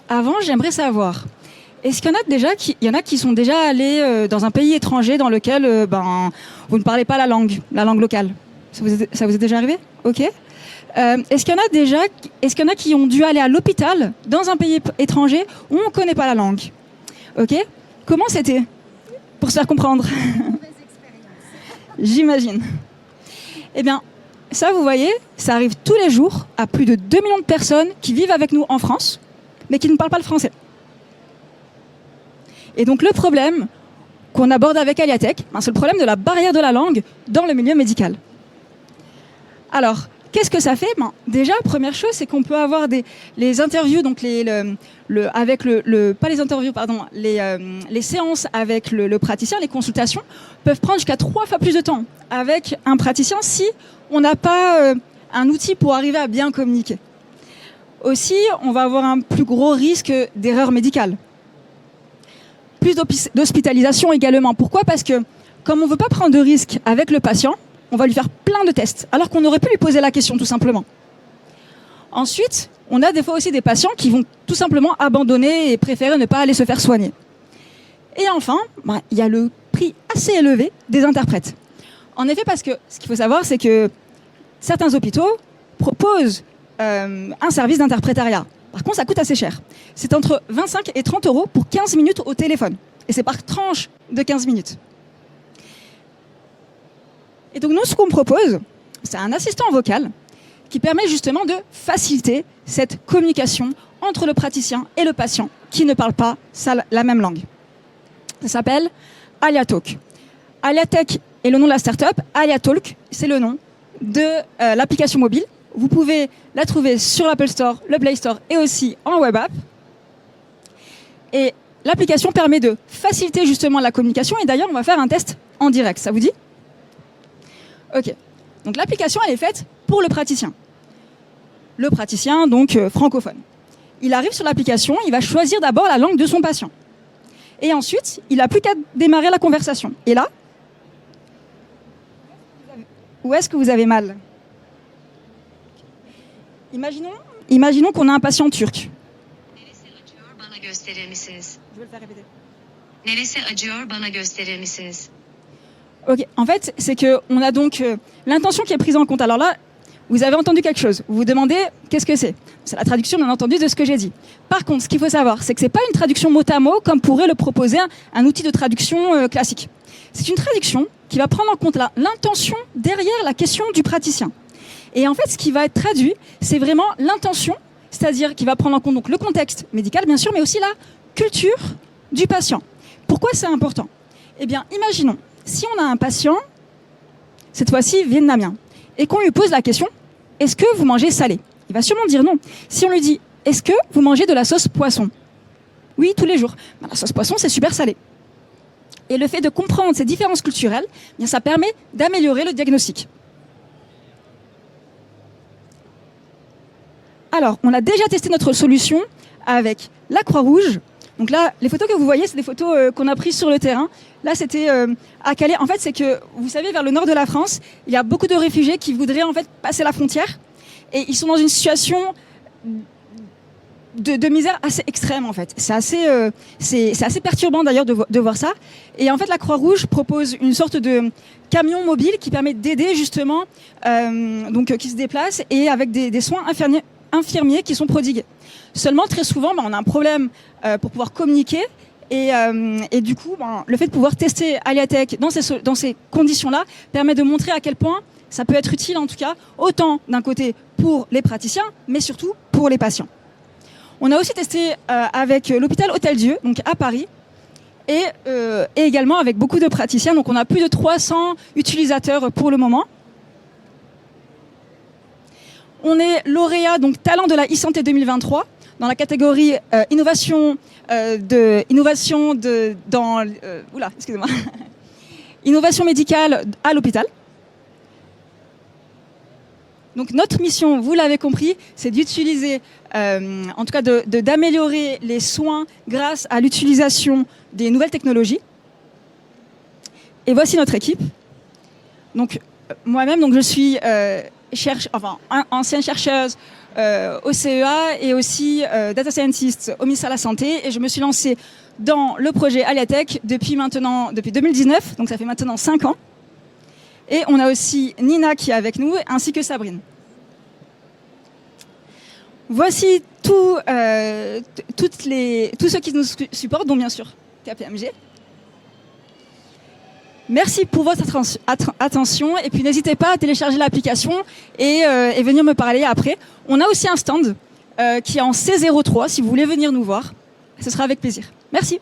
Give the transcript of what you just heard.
avant, j'aimerais savoir, est-ce qu'il y en a il y en a qui sont déjà allés dans un pays étranger dans lequel vous ne parlez pas la langue locale? Ça vous est déjà arrivé? Ok. Est-ce qu'il y en a qui ont dû aller à l'hôpital dans un pays étranger où on ne connaît pas la langue? Ok. Comment c'était? Pour se faire comprendre. J'imagine. Eh bien, ça, vous voyez, ça arrive tous les jours à plus de 2 millions de personnes qui vivent avec nous en France, mais qui ne parlent pas le français. Et donc, le problème qu'on aborde avec Aliatech, c'est le problème de la barrière de la langue dans le milieu médical. Alors, qu'est-ce que ça fait? Déjà, première chose, c'est qu'on peut avoir les interviews, donc les séances avec le praticien, les consultations peuvent prendre jusqu'à 3 fois plus de temps avec un praticien si on n'a pas un outil pour arriver à bien communiquer. Aussi, on va avoir un plus gros risque d'erreur médicale. Plus d'hospitalisation également. Pourquoi? Parce que comme on ne veut pas prendre de risques avec le patient, on va lui faire plein de tests, alors qu'on aurait pu lui poser la question tout simplement. Ensuite, on a des fois aussi des patients qui vont tout simplement abandonner et préférer ne pas aller se faire soigner. Et enfin, il y a le prix assez élevé des interprètes. En effet, parce que ce qu'il faut savoir, c'est que certains hôpitaux proposent un service d'interprétariat. Par contre, ça coûte assez cher. C'est entre 25 et 30 € pour 15 minutes au téléphone. Et c'est par tranche de 15 minutes. Et donc nous, ce qu'on propose, c'est un assistant vocal qui permet justement de faciliter cette communication entre le praticien et le patient qui ne parle pas la même langue. Ça s'appelle Aliatalk. Aliatech est le nom de la start-up. Aliatalk, c'est le nom de l'application mobile. Vous pouvez la trouver sur l'Apple Store, le Play Store et aussi en web app. Et l'application permet de faciliter justement la communication. Et d'ailleurs, on va faire un test en direct. Ça vous dit? Ok. Donc l'application, elle est faite pour le praticien. Le praticien, donc francophone. Il arrive sur l'application, il va choisir d'abord la langue de son patient. Et ensuite, il n'a plus qu'à démarrer la conversation. Et là, où est-ce que vous avez mal? Imaginons qu'on a un patient turc. Je vais le faire répéter. Neresi acıyor bana gösterir misiniz? Ok, en fait, c'est qu'on a donc l'intention qui est prise en compte. Alors là, vous avez entendu quelque chose. Vous vous demandez qu'est-ce que c'est? C'est la traduction, bien entendu, de ce que j'ai dit. Par contre, ce qu'il faut savoir, c'est que ce n'est pas une traduction mot à mot comme pourrait le proposer un outil de traduction classique. C'est une traduction qui va prendre en compte l'intention derrière la question du praticien. Et en fait, ce qui va être traduit, c'est vraiment l'intention, c'est-à-dire qu'il va prendre en compte donc, le contexte médical, bien sûr, mais aussi la culture du patient. Pourquoi c'est important? Eh bien, imaginons, si on a un patient, cette fois-ci vietnamien, et qu'on lui pose la question, est-ce que vous mangez salé? Il va sûrement dire non. Si on lui dit, est-ce que vous mangez de la sauce poisson? Oui, tous les jours. La sauce poisson, c'est super salé. Et le fait de comprendre ces différences culturelles, bien, ça permet d'améliorer le diagnostic. Alors, on a déjà testé notre solution avec la Croix-Rouge. Donc là, les photos que vous voyez, c'est des photos qu'on a prises sur le terrain. Là, c'était à Calais. En fait, c'est que, vous savez, vers le nord de la France, il y a beaucoup de réfugiés qui voudraient en fait passer la frontière. Et ils sont dans une situation de misère assez extrême, en fait. C'est assez perturbant, d'ailleurs, de voir ça. Et en fait, la Croix-Rouge propose une sorte de camion mobile qui permet d'aider, justement, qui se déplace et avec des soins infirmiers qui sont prodigués. Seulement, très souvent, on a un problème pour pouvoir communiquer et du coup, le fait de pouvoir tester Aliatech dans ces conditions-là permet de montrer à quel point ça peut être utile, en tout cas, autant d'un côté pour les praticiens, mais surtout pour les patients. On a aussi testé avec l'hôpital Hôtel-Dieu, donc à Paris, et également avec beaucoup de praticiens. Donc on a plus de 300 utilisateurs pour le moment. On est lauréat, donc talent de la e-santé 2023, dans la catégorie innovation médicale à l'hôpital. Donc notre mission, vous l'avez compris, c'est d'utiliser, en tout cas d'améliorer les soins grâce à l'utilisation des nouvelles technologies. Et voici notre équipe. Donc moi-même, je suis ancienne chercheuse au CEA et aussi data scientist au ministère de la Santé. Et je me suis lancée dans le projet Aliatech depuis 2019, donc ça fait maintenant 5 ans. Et on a aussi Nina qui est avec nous, ainsi que Sabrine. Voici tous ceux qui nous supportent, dont bien sûr KPMG. Merci pour votre attention et puis n'hésitez pas à télécharger l'application et venir me parler après. On a aussi un stand qui est en C03 si vous voulez venir nous voir. Ce sera avec plaisir. Merci.